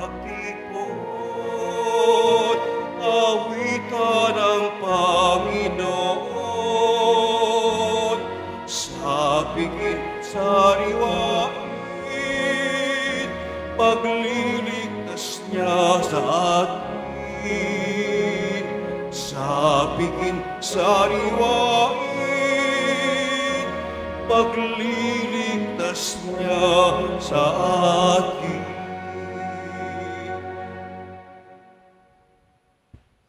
magtipon, awitan ang Panginoon, sa piging sariwain, pagliligtas niya sa atin. Sa piging sariwain, pagliligtas niya sa atin.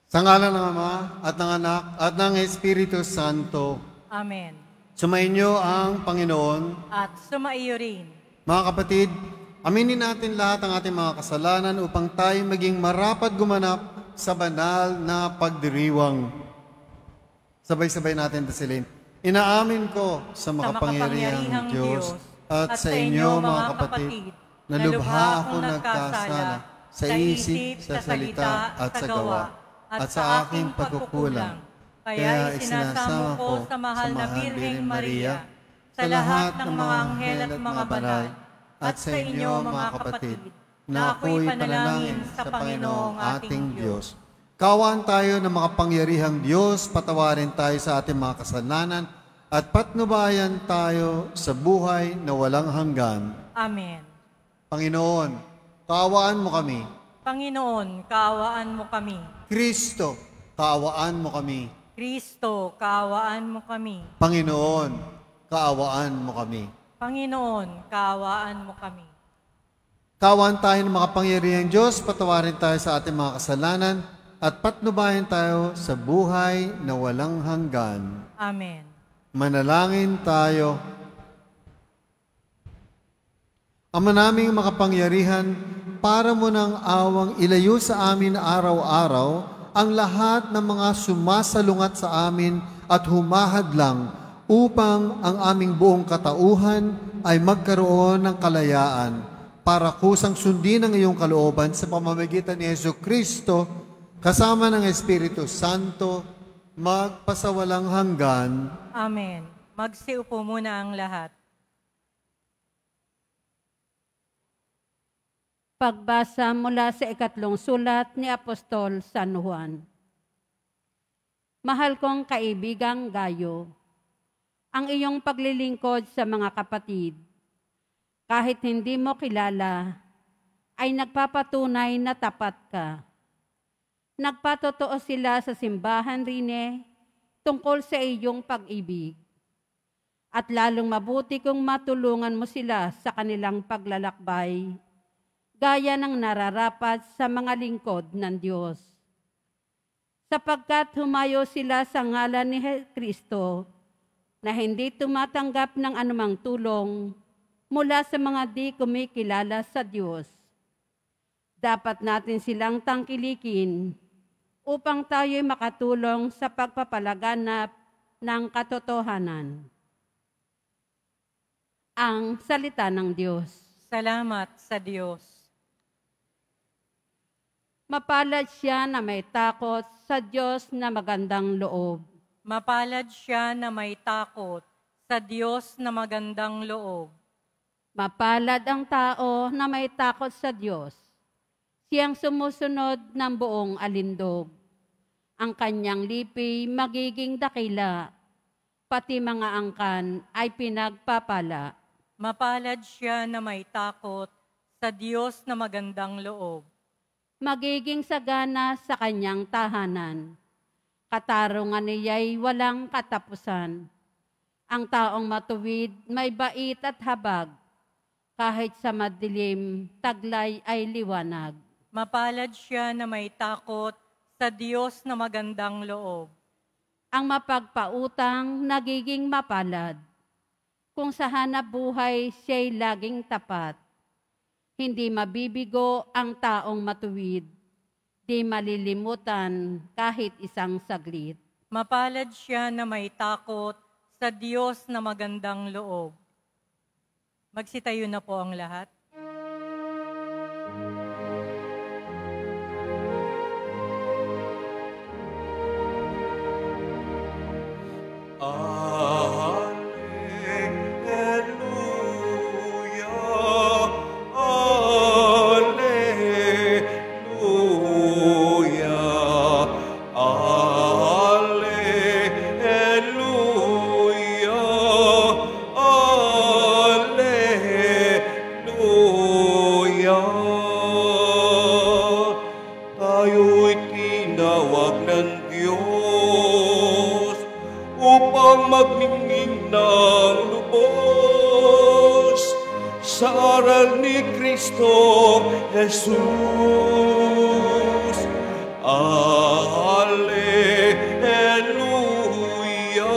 Sa ngalan ng Ama at ng Anak at ng Espiritu Santo. Amen. Sumainyo ang Panginoon. At sumaiyo rin. Mga kapatid, aminin natin lahat ang ating mga kasalanan upang tayo maging marapat gumanap sa banal na pagdiriwang. Sabay-sabay natin dasilin. Inaamin ko sa makapangyarihang Diyos at sa inyo mga kapatid na lubha akong nagkasala sa isip, sa salita at sa gawa at sa aking pagkukulang. Kaya isinasama ko sa mahal na Birheng Maria, sa lahat ng mga anghel at mga banal, at sa inyo mga kapatid, na ako'y panalangin sa Panginoong ating Diyos. Kaawaan tayo ng makapangyarihang Diyos, patawarin tayo sa ating mga kasalanan, at patnubayan tayo sa buhay na walang hanggan. Amen. Panginoon, kaawaan mo kami. Panginoon, kaawaan mo kami. Kristo, kaawaan mo kami. Kristo, kaawaan mo kami. Panginoon, kaawaan mo kami. Panginoon, kaawaan mo kami. Kaawaan tayo ng makapangyarihang Diyos, patawarin tayo sa ating mga kasalanan, at patnubayan tayo sa buhay na walang hanggan. Amen. Manalangin tayo. Ama naming makapangyarihan, para mo ng awang ilayo sa amin araw-araw ang lahat ng mga sumasalungat sa amin at humahadlang upang ang aming buong katauhan ay magkaroon ng kalayaan para kusang sundin ang iyong kalooban sa pamamagitan ni Jesucristo kasama ng Espiritu Santo magpasawalang hanggan. Amen. Magsiupo muna ang lahat. Pagbasa mula sa ikatlong sulat ni Apostol San Juan. Mahal kong kaibigang Gayo, ang iyong paglilingkod sa mga kapatid, kahit hindi mo kilala, ay nagpapatunay na tapat ka. Nagpatotoo sila sa simbahan rin tungkol sa iyong pag-ibig. At lalong mabuti kung matulungan mo sila sa kanilang paglalakbay, gaya ng nararapat sa mga lingkod ng Diyos. Sapagkat humayo sila sa ngalan ni Kristo na hindi tumatanggap ng anumang tulong mula sa mga di kumikilala sa Diyos. Dapat natin silang tangkilikin upang tayo'y makatulong sa pagpapalaganap ng katotohanan. Ang salita ng Diyos. Salamat sa Diyos. Mapalad siya na may takot sa Diyos na magandang loob. Mapalad siya na may takot sa Diyos na magandang loob. Mapalad ang tao na may takot sa Diyos, siyang sumusunod ng buong alindog. Ang kanyang lipi magiging dakila, pati mga angkan ay pinagpapala. Mapalad siya na may takot sa Diyos na magandang loob. Magiging sagana sa kanyang tahanan. Katarungan niya'y walang katapusan. Ang taong matuwid may bait at habag, kahit sa madilim, taglay ay liwanag. Mapalad siya na may takot sa Diyos na magandang loob. Ang mapagpautang nagiging mapalad. Kung sa hanap buhay siya'y laging tapat. Hindi mabibigo ang taong matuwid, di malilimutan kahit isang saglit. Mapalad siya na may takot sa Diyos na magandang loob. Magsitayo na po ang lahat. ni Kristo Jesus. Alleluia, alleluia,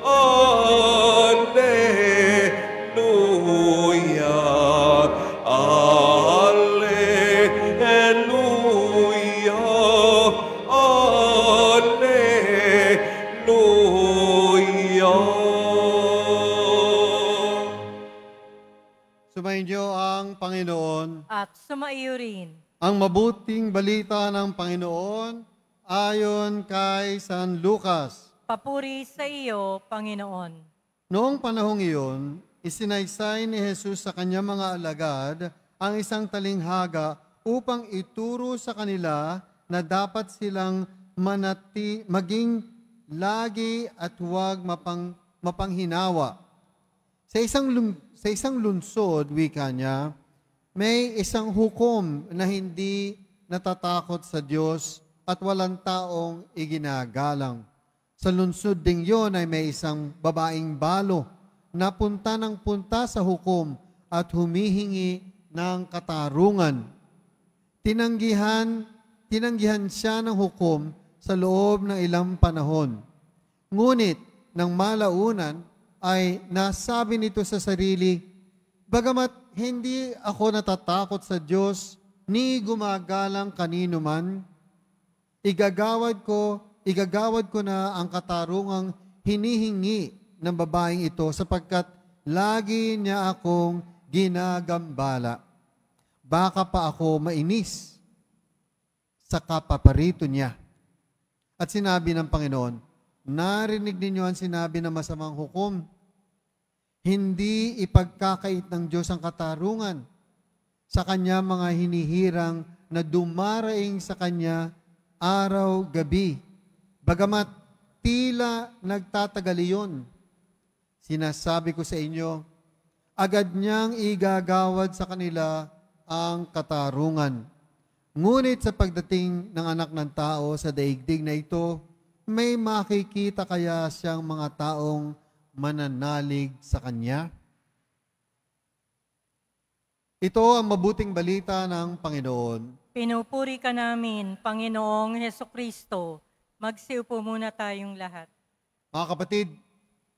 alleluia, alleluia. Sumayin niyo ang Panginoon. At sumaiyo rin. Ang mabuting balita ng Panginoon ayon kay San Lucas. Papuri sa iyo, Panginoon. Noong panahong iyon, isinaysay ni Jesus sa kanyang mga alagad ang isang talinghaga upang ituro sa kanila na dapat silang maging lagi at huwag mapanghinawa. Sa isang lunsod, wika niya, may isang hukom na hindi natatakot sa Diyos at walang taong iginagalang. Sa lunsod ding yon ay may isang babaeng balo na punta ng punta sa hukom at humihingi ng katarungan. Tinanggihan siya ng hukom sa loob ng ilang panahon. Ngunit, nang malaunan, ay nasabi nito sa sarili, bagamat hindi ako natatakot sa Diyos, ni gumagalang kanino man, igagawad ko na ang katarungang hinihingi ng babaeng ito sapagkat lagi niya akong ginagambala. Baka pa ako mainis sa kapaparito niya. At sinabi ng Panginoon, narinig ninyo ang sinabi ng masamang hukom, hindi ipagkakait ng Diyos ang katarungan sa kanya mga hinihirang na dumaraing sa kanya araw-gabi. Bagamat tila nagtatagal iyon, sinasabi ko sa inyo, agad niyang igagawad sa kanila ang katarungan. Ngunit sa pagdating ng anak ng tao sa daigdig na ito, may makikita kaya siyang mga taong mananalig sa Kanya? Ito ang mabuting balita ng Panginoon. Pinupuri ka namin, Panginoong Hesukristo. Magsiupo muna tayong lahat. Mga kapatid,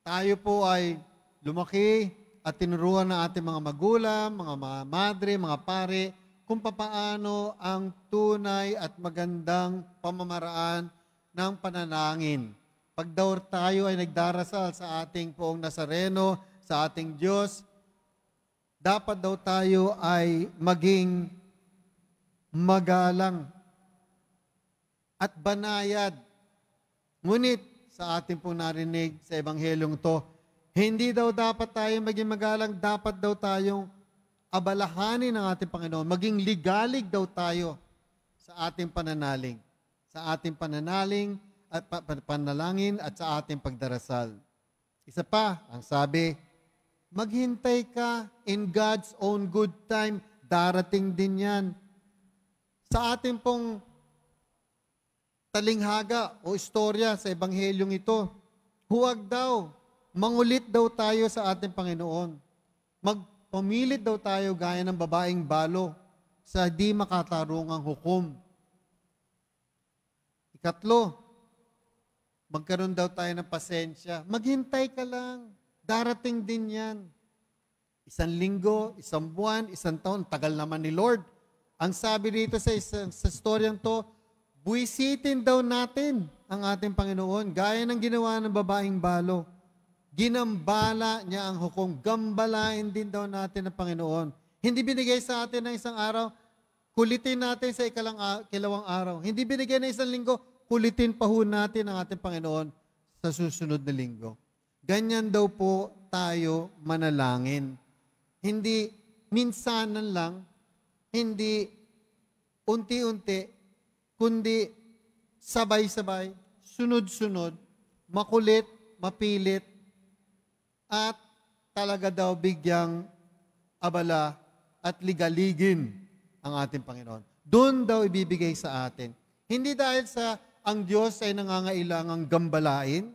tayo po ay lumaki at tinuruan ng ating mga magulang, mga madre, mga pare, kung papaano ang tunay at magandang pamamaraan ng pananangin. Pag daw tayo ay nagdarasal sa ating poong Nazareno, sa ating Diyos, dapat daw tayo ay maging magalang at banayad. Ngunit sa ating pong narinig sa Ebanghelyong to, hindi daw dapat tayo maging magalang, dapat daw tayong abalahanin ng ating Panginoon, maging ligalig daw tayo sa ating pananaling. Sa ating pananalangin at sa ating pagdarasal. Isa pa, ang sabi, maghintay ka in God's own good time, darating din yan. Sa ating pong talinghaga o istorya sa Ebanghelyong ito, huwag daw, mangulit daw tayo sa ating Panginoon. Magpumilit daw tayo gaya ng babaeng balo sa di makatarungang hukom. Ikatlo, magkaroon daw tayo ng pasensya. Maghintay ka lang. Darating din yan. 1 linggo, 1 buwan, 1 taon. Tagal naman ni Lord. Ang sabi dito sa storyang to, buwisitin daw natin ang ating Panginoon. Gaya ng ginawa ng babaeng balo. Ginambala niya ang hukom. Gambalain din daw natin ang Panginoon. Hindi binigay sa atin ng isang araw. Kulitin natin sa ikalawang araw. Hindi binigay ng 1 linggo. Kulitin pa ho natin ang ating Panginoon sa susunod na linggo. Ganyan daw po tayo manalangin. Hindi minsanan lang, hindi unti-unti, kundi sabay-sabay, sunod-sunod, makulit, mapilit, at talaga daw bigyang abala at ligaligin ang ating Panginoon. Doon daw ibibigay sa atin. Hindi dahil sa ang Diyos ay nangangailangang gambalain,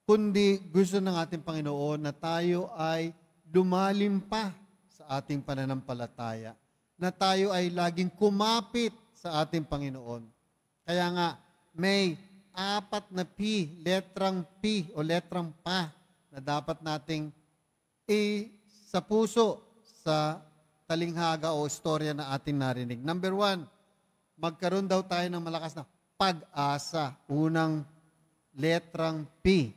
kundi gusto ng ating Panginoon na tayo ay lumalim pa sa sa ating pananampalataya, na tayo ay laging kumapit sa ating Panginoon. Kaya nga, may 4 na P, letrang P o letrang PA na dapat nating sa puso sa talinghaga o istorya na ating narinig. Number 1, magkaroon daw tayo ng malakas na pag-asa. Unang letrang P,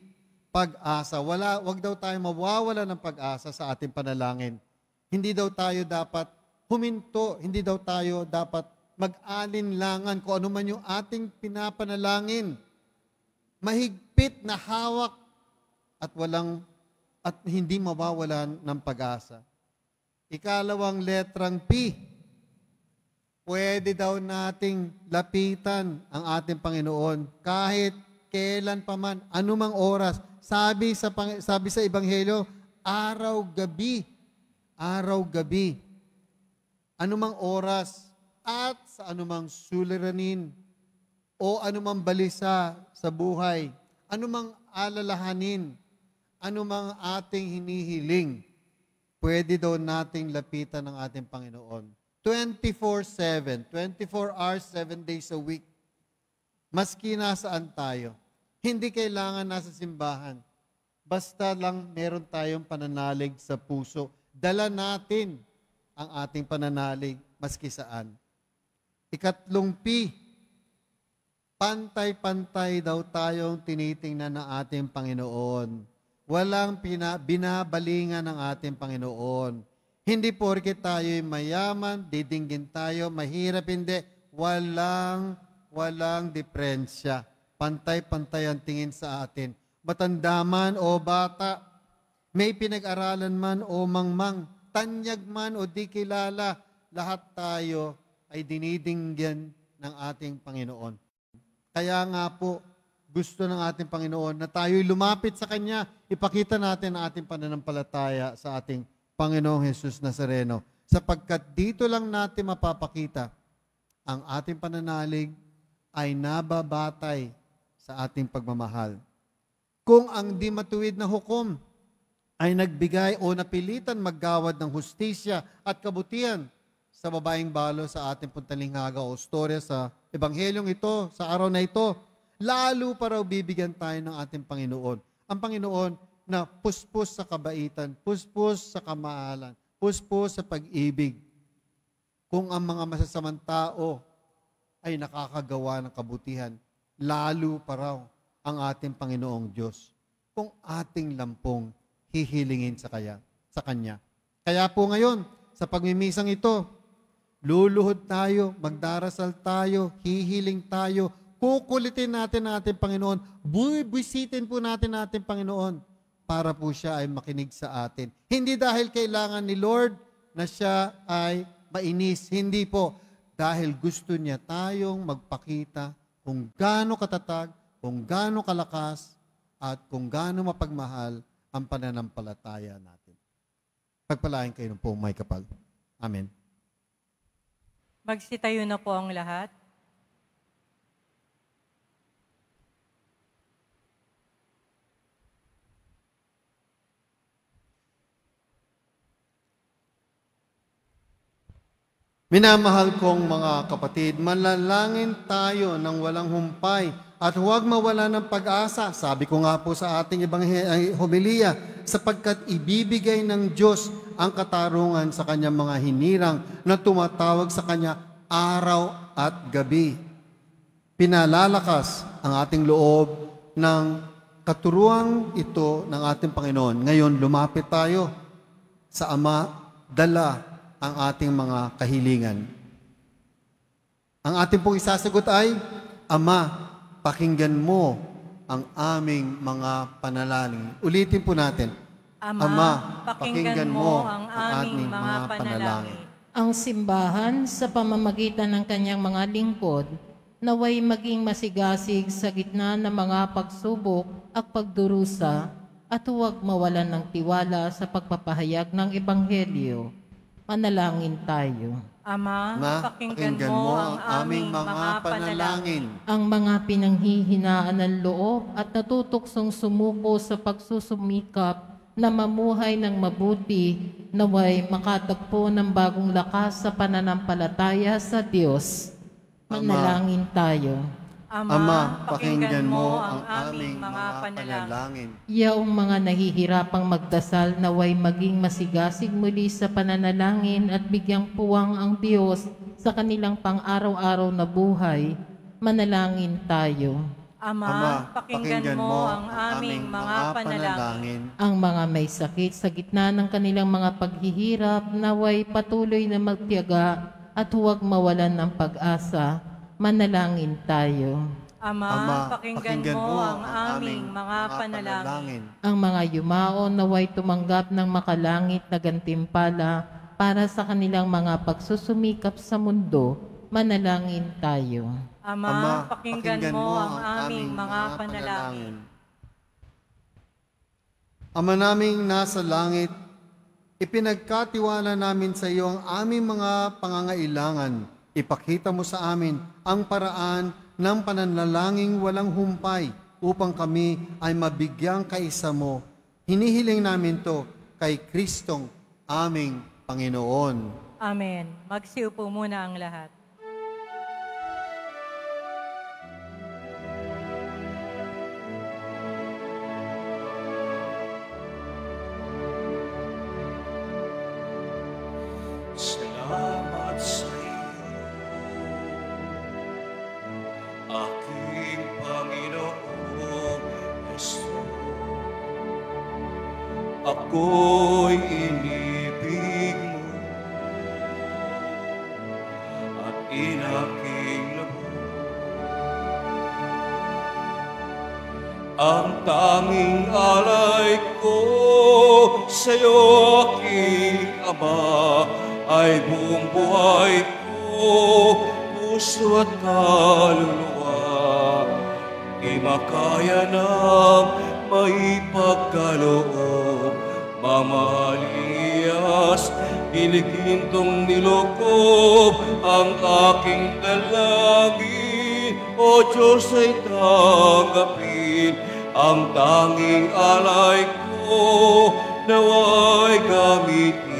pag-asa. Wag daw tayo mawawala ng pag-asa sa ating panalangin. Hindi daw tayo dapat huminto, hindi daw tayo dapat mag-alinlangan kung ano man yung ating pinapanalangin. Mahigpit na hawak at hindi mawawalan ng pag-asa. Ikalawang letrang P, pwede daw nating lapitan ang ating Panginoon kahit kailan pa man, anumang oras. Sabi sa Ebanghelyo, araw-gabi. Araw-gabi. Anumang oras at sa anumang suliranin o anumang balisa sa buhay, anumang alalahanin, anumang ating hinihiling, pwede daw nating lapitan ng ating Panginoon. 24/7, 24 hours, 7 days a week. Maski nasaan tayo. Hindi kailangan nasa simbahan. Basta lang meron tayong pananalig sa puso. Dala natin ang ating pananalig maski saan. Ikatlong P, pantay-pantay daw tayong tinitingnan ng ating Panginoon. Walang binabalingan ng ating Panginoon. Hindi porke tayo'y mayaman, didinggin tayo, mahirap, hindi. Walang diferensya. Pantay-pantay ang tingin sa atin. Matanda man o bata, may pinag-aralan man o mangmang, tanyag man o di kilala, lahat tayo ay dinidinggan ng ating Panginoon. Kaya nga po, gusto ng ating Panginoon na tayo'y lumapit sa Kanya, ipakita natin ang ating pananampalataya sa ating Panginoong Jesus Nazareno. Sapagkat dito lang natin mapapakita ang ating pananalig ay nababatay sa ating pagmamahal. Kung ang di matuwid na hukom ay nagbigay o napilitan maggawad ng hustisya at kabutihan sa babaeng balo sa ating puntalinghaga o storya sa Ebanghelyong ito, sa araw na ito, lalo pa raw bibigyan tayo ng ating Panginoon. Ang Panginoon na puspos sa kabaitan, puspos sa kamahalan, puspos sa pag-ibig. Kung ang mga masasamang tao ay nakakagawa ng kabutihan, lalo pa raw ang ating Panginoong Diyos kung ating lampong hihilingin sa Kanya. Kaya po ngayon, sa pagmimisang ito, luluhod tayo, magdarasal tayo, hihiling tayo, kukulitin natin ang ating Panginoon, buwisitin po natin ang ating Panginoon para po siya ay makinig sa atin. Hindi dahil kailangan ni Lord na siya ay mainis, hindi po. Dahil gusto niya tayong magpakita kung gaano katatag, kung gaano kalakas, at kung gaano mapagmahal ang pananampalataya natin. Pagpalain kayo ng pong may kapal. Amen. Magsitayo na po ang lahat. Minamahal kong mga kapatid, manlalangin tayo ng walang humpay at huwag mawala ng pag-asa. Sabi ko nga po sa ating homilya, sapagkat ibibigay ng Diyos ang katarungan sa kanyang mga hinirang na tumatawag sa kanya araw at gabi. Pinalalakas ang ating loob ng katuruan ito ng ating Panginoon. Ngayon, lumapit tayo sa Ama, dala ang ating mga kahilingan. Ang ating pong isasagot ay, Ama, pakinggan mo ang aming mga panalangin. Ulitin po natin. Ama, pakinggan mo ang aming mga panalangin. Ang simbahan sa pamamagitan ng kanyang mga lingkod, naway maging masigasig sa gitna ng mga pagsubok at pagdurusa at huwag mawalan ng tiwala sa pagpapahayag ng Ebanghelyo. Manalangin tayo. Ama, pakinggan mo ang aming mga panalangin. Ang mga pinanghihinaan ng loob at natutuksong sumuko sa pagsusumikap na mamuhay ng mabuti, naway makatagpo ng bagong lakas sa pananampalataya sa Diyos. Manalangin tayo. Ama, pakinggan mo ang aming mga panalangin. Yaong mga nahihirapang magdasal naway maging masigasig muli sa pananalangin at bigyang puwang ang Diyos sa kanilang pang-araw-araw na buhay. Manalangin tayo. Ama, pakinggan mo ang aming mga panalangin. Ang mga may sakit sa gitna ng kanilang mga paghihirap naway patuloy na magtiyaga at huwag mawalan ng pag-asa. Manalangin tayo. Ama, pakinggan mo ang aming mga panalangin. Ang mga yumao naway tumanggap ng makalangit na gantimpala para sa kanilang mga pagsusumikap sa mundo. Manalangin tayo. Ama, pakinggan mo ang aming mga panalangin. Ama naming nasa langit, ipinagkatiwala namin sa iyo ang aming mga pangangailangan. Ipakita mo sa amin ang paraan ng pananalangin walang humpay upang kami ay mabigyang kaisa mo. Hinihiling namin to kay Kristong aming Panginoon. Amen. Magsiupo muna ang lahat. Salamat sa iyo, aking Panginoong Hesus. Ako'y inibig mo at inaking loob. Ang tanging alay ko sa iyo, aking Ama, ay buong buhay ko, puso at kaluluwa. Di makaya ng maipagkaloob, mamaliyas, inikintong nilokob ang aking dalangin. O Diyos ay tanggapin ang tanging alay ko, naway gamitin.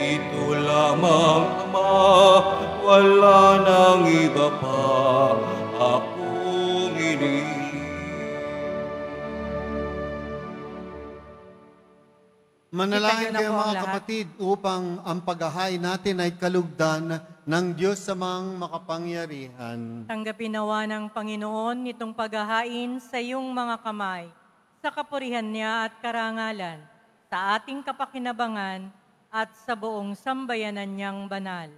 Ito lamang, Ama, wala nang iba pa akong inihiling. Manalangin Kita niyo na kayo po ang mga lahat. kapatid upang ang paghahain natin ay kalugdan ng Diyos sa mga makapangyarihan. Tanggapin nawa ng Panginoon itong paghahain sa iyong mga kamay, sa kapurihan niya at karangalan, sa ating kapakinabangan, at sa buong sambayanan niyang banal.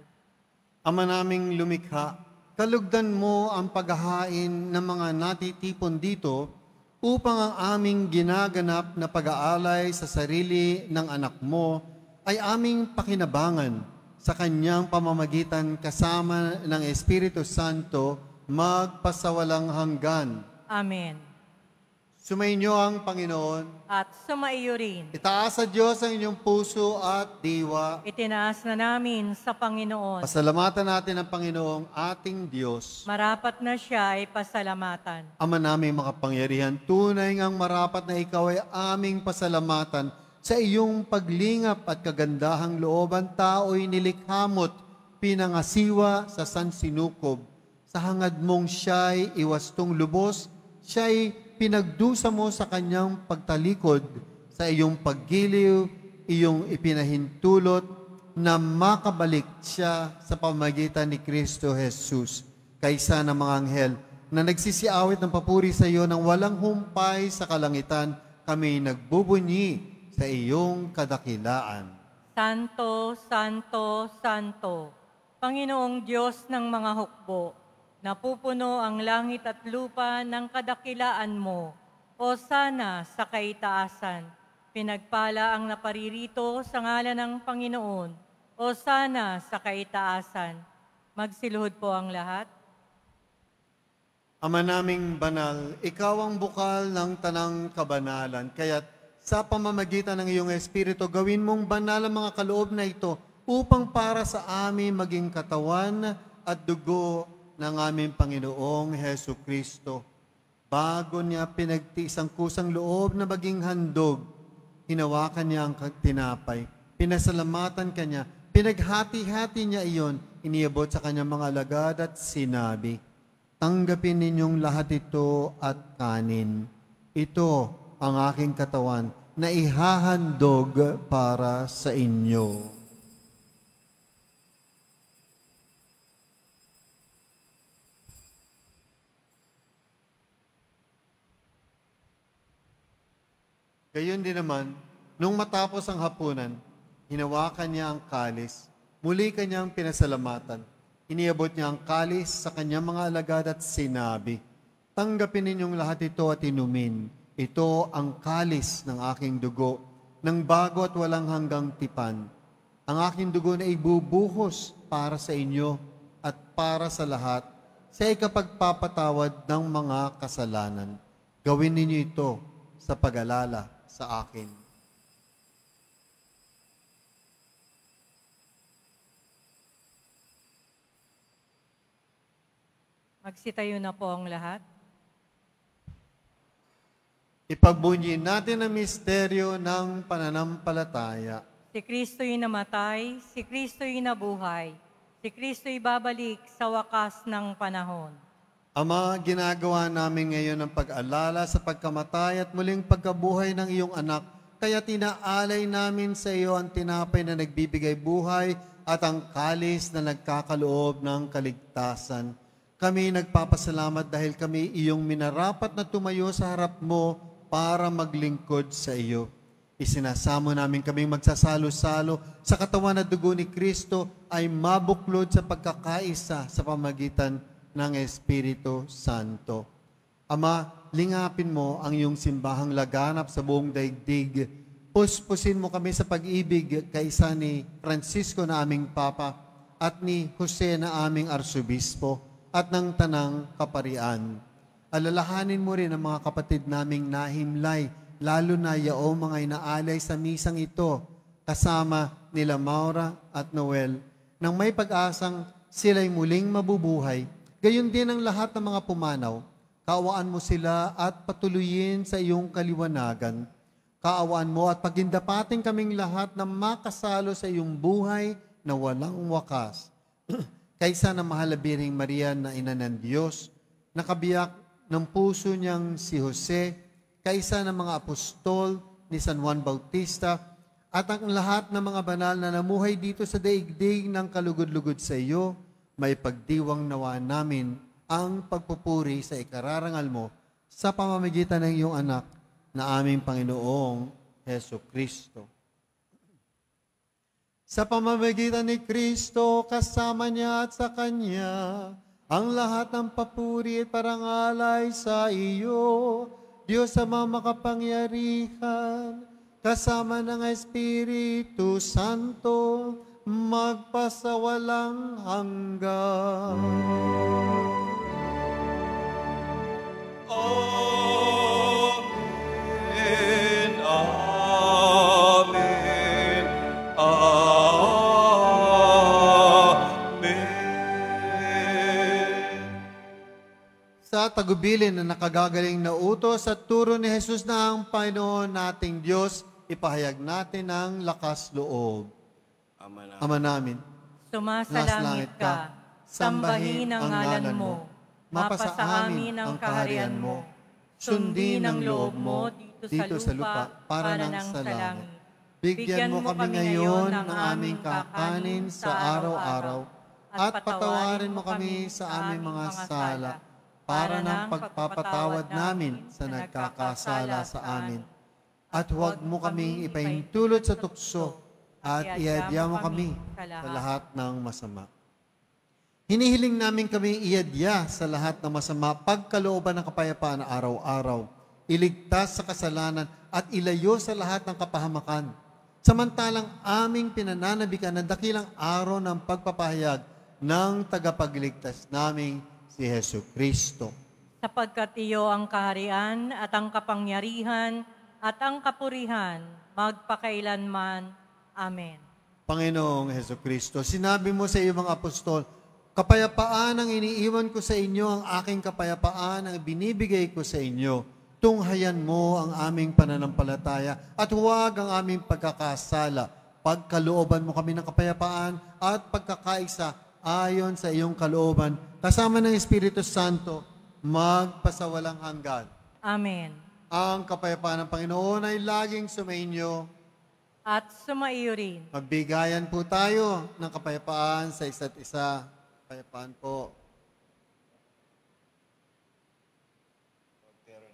Ama naming lumikha, kalugdan mo ang paghahain ng mga natitipon dito upang ang aming ginaganap na pag-aalay sa sarili ng anak mo ay aming pakinabangan sa kanyang pamamagitan kasama ng Espiritu Santo magpasawalang hanggan. Amen. Sumainyo ang Panginoon. At sumaiyo rin. Itaas sa Diyos ang inyong puso at diwa. Itinaas na namin sa Panginoon. Pasalamatan natin ang Panginoong ating Diyos. Marapat na siya ay pasalamatan. Ama naming makapangyarihan, tunay ngang marapat na ikaw ay aming pasalamatan sa iyong paglingap at kagandahang loob. Ang tao'y nilikhamot, pinangasiwa sa sansinukob. Sa hangad mong siya'y iwastong lubos, siya'y pinagdusa mo sa kanyang pagtalikod, sa iyong paggiliw, iyong ipinahintulot na makabalik siya sa pamamagitan ni Kristo Jesus. Kaysa ng mga anghel na nagsisiawit ng papuri sa iyo ng walang humpay sa kalangitan, kami nagbubunyi sa iyong kadakilaan. Santo, Santo, Santo, Panginoong Diyos ng mga hukbo, napupuno ang langit at lupa ng kadakilaan mo. O sana sa kaitaasan, pinagpala ang naparirito sa ngalan ng Panginoon. O sana sa kaitaasan, magsiluhod po ang lahat. Ama naming banal, ikaw ang bukal ng tanang kabanalan, kaya't sa pamamagitan ng iyong Espiritu, gawin mong banal ang mga kaloob na ito upang para sa amin maging katawan at dugo ng aming Panginoong Hesu Kristo. Bago niya pinagtiis ang kusang loob na maging handog, hinawakan niya ang tinapay, pinasalamatan kanya, pinaghati-hati niya iyon, iniabot sa kanyang mga alagad at sinabi, tanggapin ninyong lahat ito at kanin. Ito ang aking katawan na ihahandog para sa inyo. Gayon din naman, nung matapos ang hapunan, hinawakan niya ang kalis, muli kanyang pinasalamatan. Iniabot niya ang kalis sa kanyang mga alagad at sinabi, tanggapin ninyong lahat ito at inumin. Ito ang kalis ng aking dugo, ng bago at walang hanggang tipan. Ang aking dugo na ibubuhos para sa inyo at para sa lahat sa ikapagpapatawad ng mga kasalanan. Gawin ninyo ito sa pag-alala sa akin. Magsitayo na po ang lahat. Ipagbunyin natin ang misteryo ng pananampalataya. Si Kristo'y namatay, si Kristo'y nabuhay, si Kristo'y babalik sa wakas ng panahon. Ama, ginagawa namin ngayon ang pag-alala sa pagkamatay at muling pagkabuhay ng iyong anak, kaya tinaalay namin sa iyo ang tinapay na nagbibigay buhay at ang kalis na nagkakaloob ng kaligtasan. Kami nagpapasalamat dahil kami iyong minarapat na tumayo sa harap mo para maglingkod sa iyo. Isinasamo namin kaming magsasalo-salo sa katawan at dugo ni Kristo ay mabuklod sa pagkakaisa sa pamagitan ng Espiritu Santo. Ama, lingapin mo ang iyong simbahang laganap sa buong daigdig. Puspusin mo kami sa pag-ibig kaisa ni Francisco na aming Papa at ni Jose na aming Arsobispo at ng Tanang Kaparian. Alalahanin mo rin ang mga kapatid naming nahimlay, lalo na yaong mga inaalay sa misang ito, kasama nila Maura at Noel, nang may pag-asang sila'y muling mabubuhay. Gayon din ang lahat ng mga pumanaw. Kaawaan mo sila at patuloyin sa iyong kaliwanagan. Kaawaan mo at pagindapating kaming lahat na makasalo sa iyong buhay na walang wakas. Kaysa ng mahal na Birheng Maria na ina ng Diyos, nakabiyak ng puso niyang si Jose, kaysa ng mga apostol ni San Juan Bautista, at ang lahat ng mga banal na namuhay dito sa daigdig ng kalugod-lugod sa iyo, may pagdiwang nawa namin ang pagpupuri sa ikararangal mo sa pamamagitan ng iyong anak na aming Panginoong Heso Kristo. Sa pamamagitan ni Kristo, kasama niya at sa Kanya, ang lahat ng papuri at parangalay sa iyo, Diyos Ama makapangyarihan, kasama ng Espiritu Santo, magpasawalang hanggan. Amen. Amen. Amen. Sa tagubilin na nakagagaling na utos at turo ni Jesus na ang Panginoon nating Diyos, ipahayag natin ang lakas loob. Ama namin, Sumasalangit ka, sambahin ang ngalan mo, mapasa amin ang kaharian mo, sundin ang loob mo dito sa lupa para ng sa langit. Bigyan mo kami ngayon ng aming kakanin sa araw-araw at patawarin mo kami sa aming mga sala para ng pagpapatawad namin sa nagkakasala sa amin. At huwag mo kaming ipahintulot sa tukso at iadya mo kami sa lahat ng masama. Hinihiling namin kami iadya sa lahat ng masama, pagkalooban ng kapayapaan na araw-araw, iligtas sa kasalanan at ilayo sa lahat ng kapahamakan. Samantalang aming pinananabikan ng dakilang araw ng pagpapahayag ng tagapagligtas naming si Heso Kristo. Sapagkat iyo ang kaharian at ang kapangyarihan at ang kapurihan magpakailanman. Amen. Panginoong Heso Kristo, sinabi mo sa iyong mga apostol, kapayapaan ang iniiwan ko sa inyo, ang aking kapayapaan ang binibigay ko sa inyo. tunghayan mo ang aming pananampalataya at huwag ang aming pagkakasala. Pagkalooban mo kami ng kapayapaan at pagkakaisa ayon sa iyong kalooban, kasama ng Espiritu Santo, magpasawalang hanggan. Amen. Ang kapayapaan ng Panginoon ay laging sumainyo. At sumaiyo rin. Magbigayan po tayo ng kapayapaan sa isa't isa. Kapayapaan po.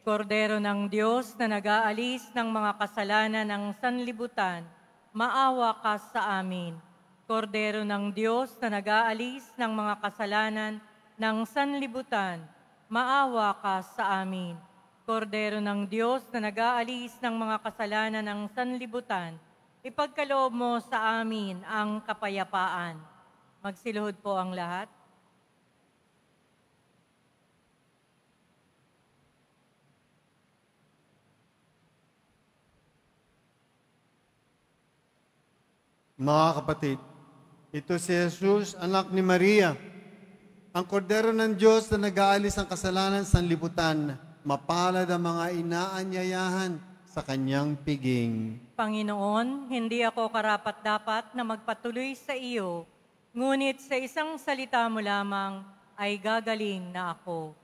Kordero ng Diyos na nag-aalis ng mga kasalanan ng sanlibutan, maawa ka sa amin. Kordero ng Diyos na nag-aalis ng mga kasalanan ng sanlibutan, maawa ka sa amin. Kordero ng Diyos na nag-aalis ng mga kasalanan ng sanlibutan, ipagkaloob mo sa amin ang kapayapaan. Magsiluhod po ang lahat. Mga kapatid, ito si Jesus, anak ni Maria, ang kordero ng Diyos na nag-aalis ng kasalanan sa libutan. Mapalad ang mga inaanyayahan sa kanyang piging. Panginoon, hindi ako karapat-dapat na magpatuloy sa iyo, ngunit sa isang salita mo lamang ay gagaling na ako.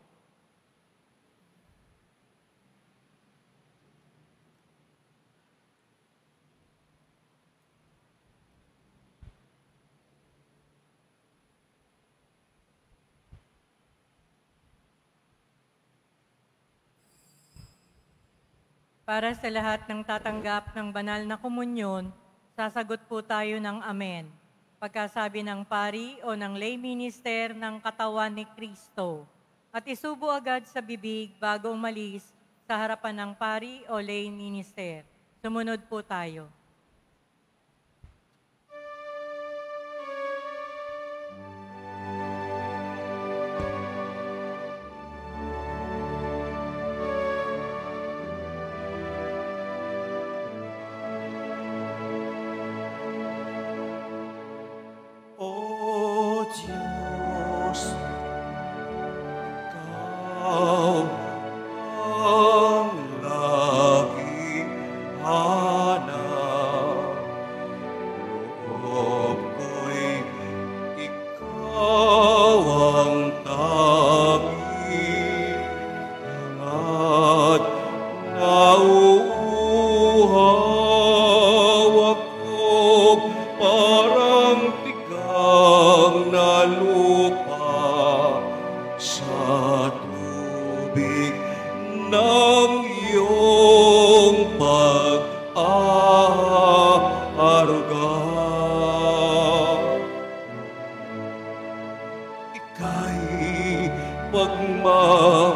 Para sa lahat ng tatanggap ng banal na komunyon, sasagot po tayo ng Amen. Pagkasabi ng pari o ng lay minister ng katawan ni Kristo. At isubo agad sa bibig bago umalis sa harapan ng pari o lay minister. Sumunod po tayo.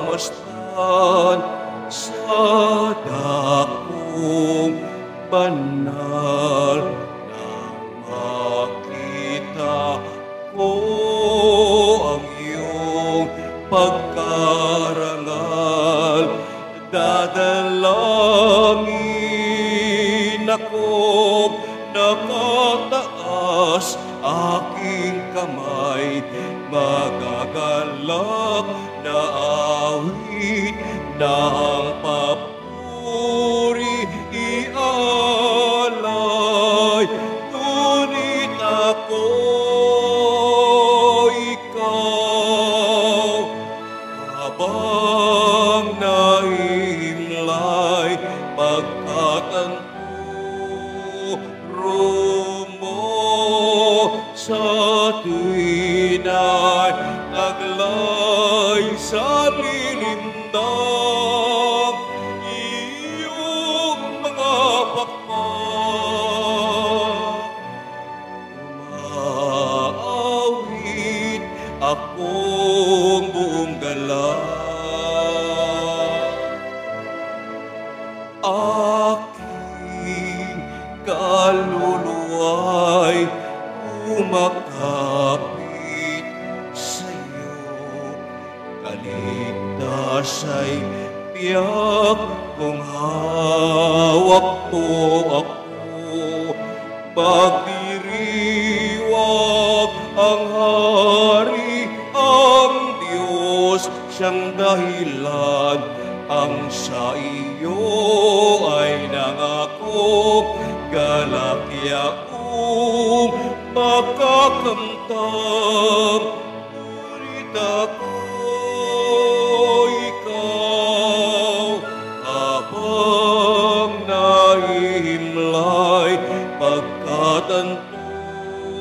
pagmamasdan sa dakong banal nang makita ko ang iyong pagkarangal. Dadalangin ako, nakataas aking kamay, magagalak na awit na ang papuri ialay. Ngunit ako, ikaw, habang nahimlay, pagkatanturo mo sa tuwina'y taglay sa lilindang iyong mga pakpak. Umaawit akong buong galak. Aking kaluluwa'y umakapit sa'yo. Kaligtas ay tiyak kung hawak mo ako. Magdiriwag ang Hari, ang Diyos, siyang dahilan ang sa iyo ay nangako, galak yaong makakamtam. Ngunit ako, ikaw, habang nahihimlay, pagkat ang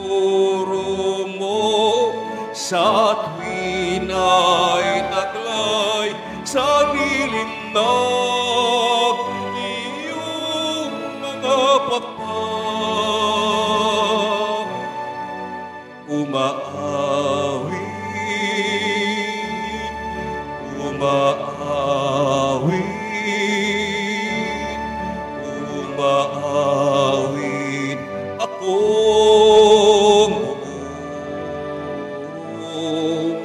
turo mo sa tuwin ay taglay sa nilim ng iyong mga pakpak. Umaawit, umaawit, umaawit akong buong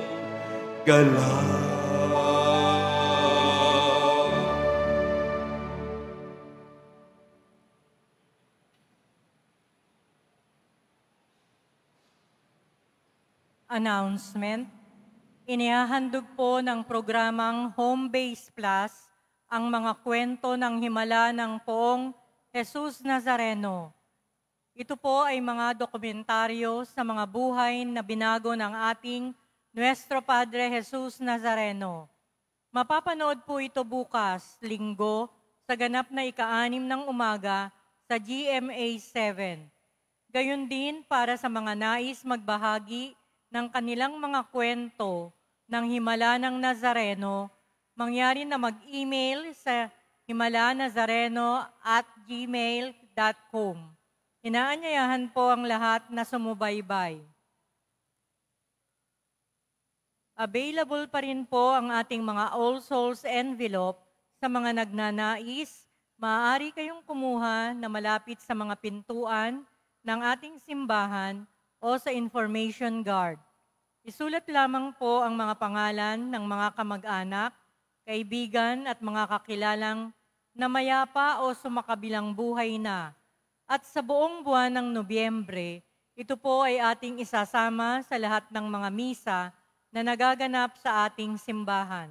galang. Announcement. Inihahandog po ng programang Home Base Plus ang mga kwento ng himala ng poong Jesus Nazareno. Ito po ay mga dokumentaryo sa mga buhay na binago ng ating Nuestro Padre Jesus Nazareno. Mapapanood po ito bukas, Linggo, sa ganap na ika-6 ng umaga sa GMA 7. Gayon din para sa mga nais magbahagi ng kanilang mga kwento ng himala ng Nazareno, mangyari na mag-email sa himalanazareno@gmail.com. Inaanyayahan po ang lahat na sumubaybay. Available pa rin po ang ating mga All Souls envelope sa mga nagnanais. Maaari kayong kumuha na malapit sa mga pintuan ng ating simbahan o sa information guard. Isulat lamang po ang mga pangalan ng mga kamag-anak, kaibigan at mga kakilalang na mayapa o sumakabilang buhay na. At sa buong buwan ng Nobyembre, ito po ay ating isasama sa lahat ng mga misa na nagaganap sa ating simbahan.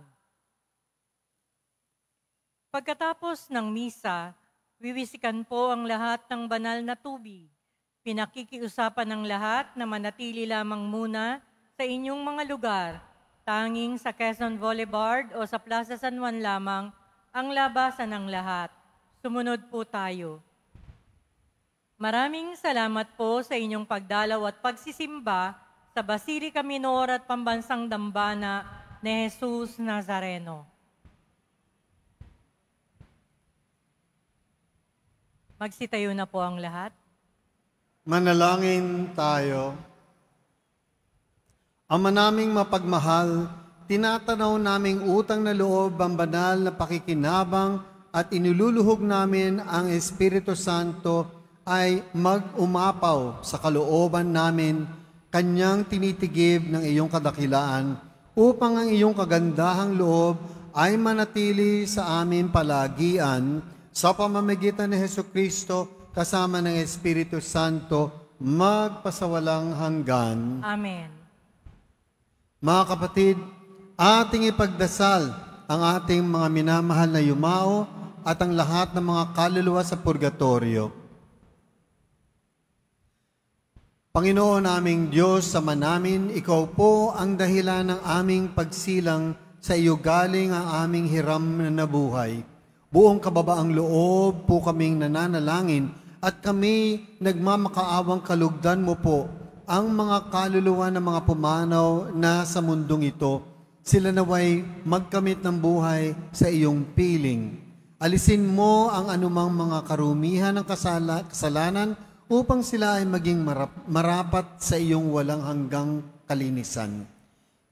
Pagkatapos ng misa, wiwisikan po ang lahat ng banal na tubig. Pinakikiusapan ng lahat na manatili lamang muna sa inyong mga lugar. Tanging sa Quezon Boulevard o sa Plaza San Juan lamang ang labasan ng lahat. Sumunod po tayo. Maraming salamat po sa inyong pagdalaw at pagsisimba sa Basilica Minor at Pambansang Dambana ni Jesus Nazareno. Magsitayo na po ang lahat. Manalangin tayo. Ama naming mapagmahal, tinatanaw naming utang na loob ang banal na pakikinabang at inululuhog namin ang Espiritu Santo ay mag-umapaw sa kalooban namin, kanyang tinitigib ng iyong kadakilaan upang ang iyong kagandahang loob ay manatili sa amin palagian sa pamamagitan ni Hesukristo kasama ng Espiritu Santo, magpasawalang hanggan. Amen. Mga kapatid, ating ipagdasal ang ating mga minamahal na yumao at ang lahat ng mga kaluluwa sa purgatorio. Panginoon naming Diyos, Ama namin, Ikaw po ang dahilan ng aming pagsilang sa iyo galing ang aming hiram na buhay. Buong kababaang loob po kaming nananalangin at kami nagmamakaawang kalugdan mo po ang mga kaluluwa ng mga pumanaw na sa mundong ito. Sila naway magkamit ng buhay sa iyong piling. Alisin mo ang anumang mga karumihan ng kasalanan upang sila ay maging marapat sa iyong walang hanggang kalinisan.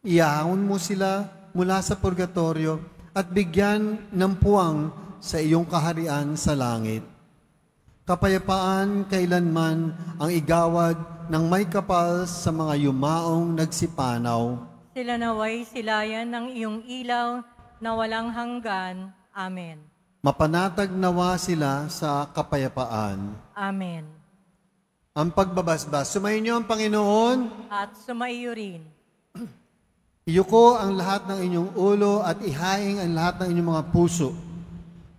Iahon mo sila mula sa purgatorio at bigyan ng puwang sa iyong kaharian sa langit. Kapayapaan kailanman ang igawad ng may kapal sa mga yumaong nagsipanaw. Sila naway silayan ng iyong ilaw na walang hanggan. Amen. Mapanatag nawa sila sa kapayapaan. Amen. Ang pagbabasbas. Sumayin niyo ang Panginoon. At sumaiyo rin. Iyuko ang lahat ng inyong ulo at ihaing ang lahat ng inyong mga puso.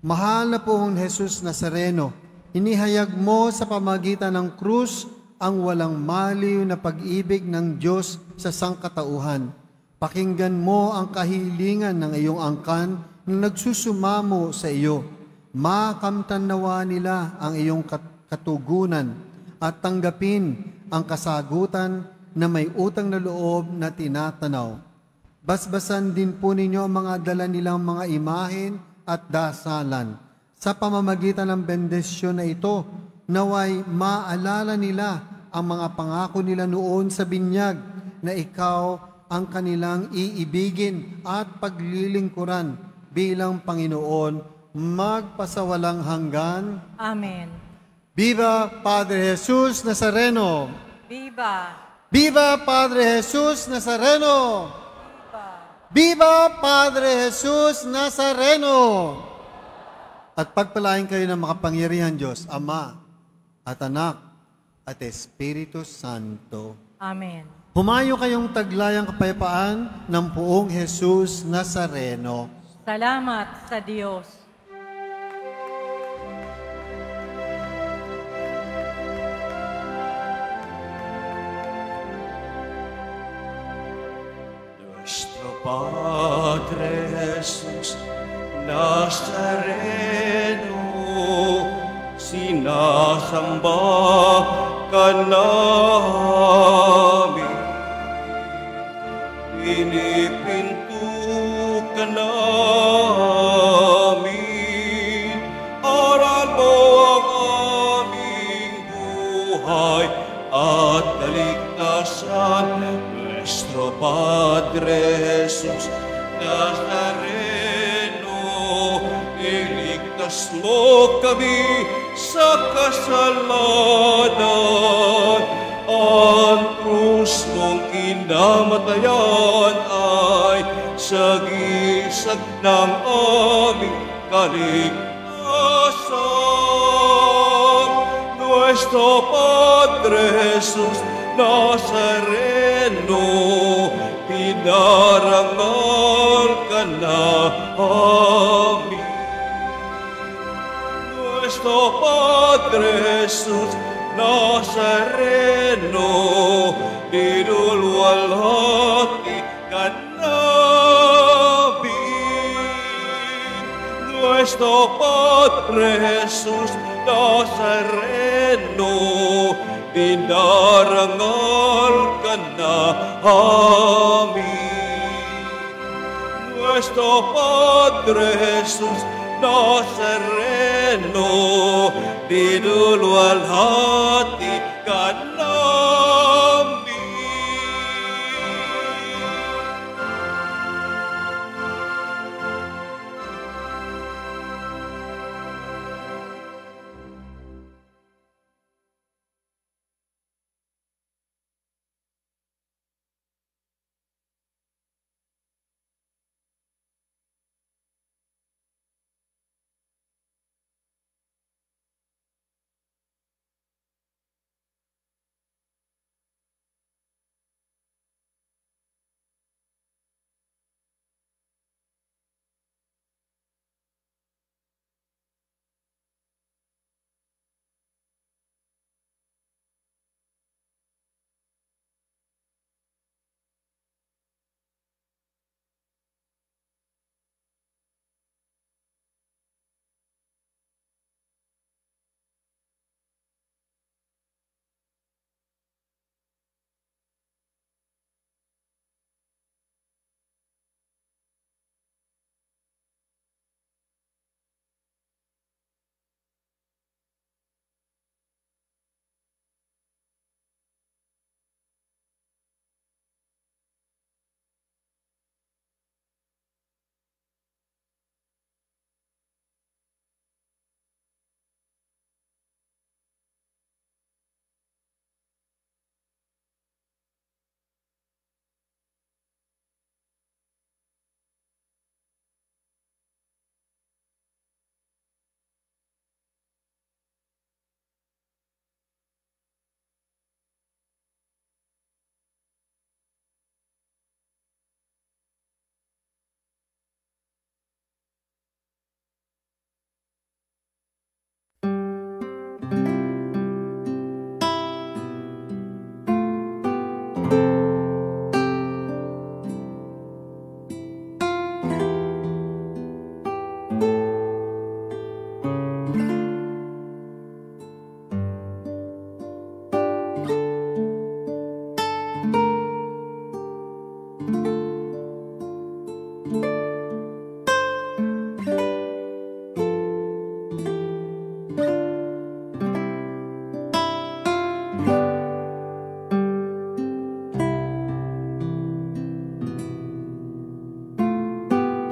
Mahal na Poong Jesus Nazareno, inihayag mo sa pamagitan ng krus ang walang maliw na pag-ibig ng Diyos sa sangkatauhan. Pakinggan mo ang kahilingan ng iyong angkan na nagsusumamo sa iyo. Makamtan nawa nila ang iyong katugunan at tanggapin ang kasagutan na may utang na loob na tinatanaw. Basbasan din po ninyo ang mga dala nilang mga imahen at dasalan. Sa pamamagitan ng bendisyon na ito, naway maalala nila ang mga pangako nila noon sa binyag na ikaw ang kanilang iibigin at paglilingkuran bilang Panginoon magpasawalang hanggan. Amen. Viva Padre Jesus Nazareno! Viva! Viva Padre Jesus Nazareno! Viva Padre Jesus Nazareno! At pagpalain kayo ng makapangyarihan Diyos, Ama at Anak at Espiritu Santo. Amen. Humayo kayong taglayang kapayapaan ng Poong Jesus Nazareno. Salamat sa Diyos. Nuestro Padre Jesús Nazareno, sinasamba ka namin, pinipinto ka namin, aral mo ang aming buhay at kaligtasan. Nuestro Padre Jesus Nazareno, iligtas mo kami sa kasalanan. Ang krus mong kinamatayan ay sagisag ng aming kaligtasan. Nuestro Padre Jesus Nazareno, pinarangal ka namin. Nuestro Padre Jesus Nazareno, dinulwalhati ka namin. Nuestro Padre Jesus Nazareno, dinarangal ka namin. Nuestro Padre Jesus Nazareno, dinulwalhati ka namin.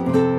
Amen.